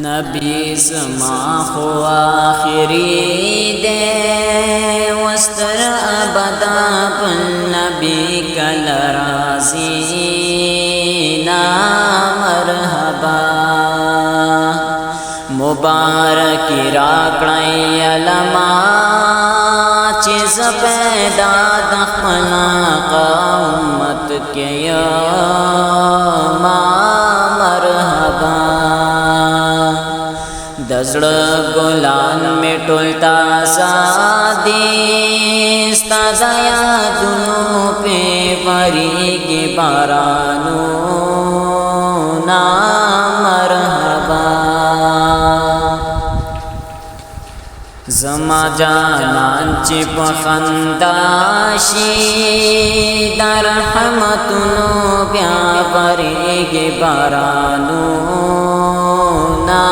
नबी समा खो आखिरी दे वस्तर अबदा पन नबी कल राजी ना मरहबा मुबारक राकड़ाई अलमा चीज पैदा दखना उम्मत के मरहबा दजड़ गुलान में टोलता सादिस्ता दया दुनों पे परी के बारानू ना मरहबा जमा जानान चिप खंदाशी दर रहमतुनो ब्या परी के बारानू ना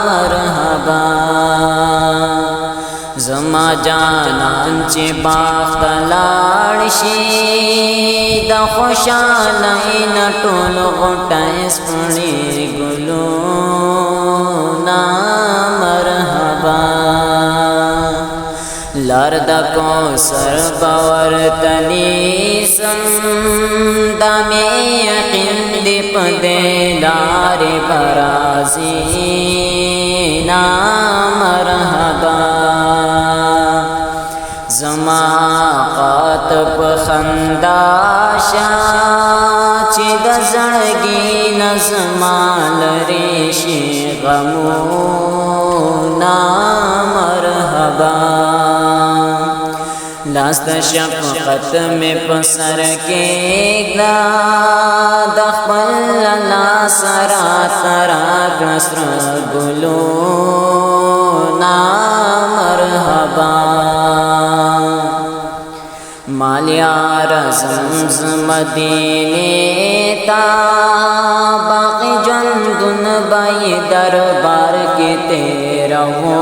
मरहबा जमा जानान चे बाख्तलाड़शी द खुशालाई न टोल गोटाइस पड़ी गुलो ना मरहबा लर्द को सर बवर तनीसम दमे यकीन दीप दे लारे बराजी ना मरहबा जमाक़त पखंदाशा चिद जड़गी नज़माल रेशी गमो ना मरहबा लास्त शफ़क़त में पसर के दखल ला सरा तरा ग्रस्र गुलो ना मरहबा मालिया रज़म्ज़ मदीने ता बाक़ी जंदुन बाई दरबार के तेरा हो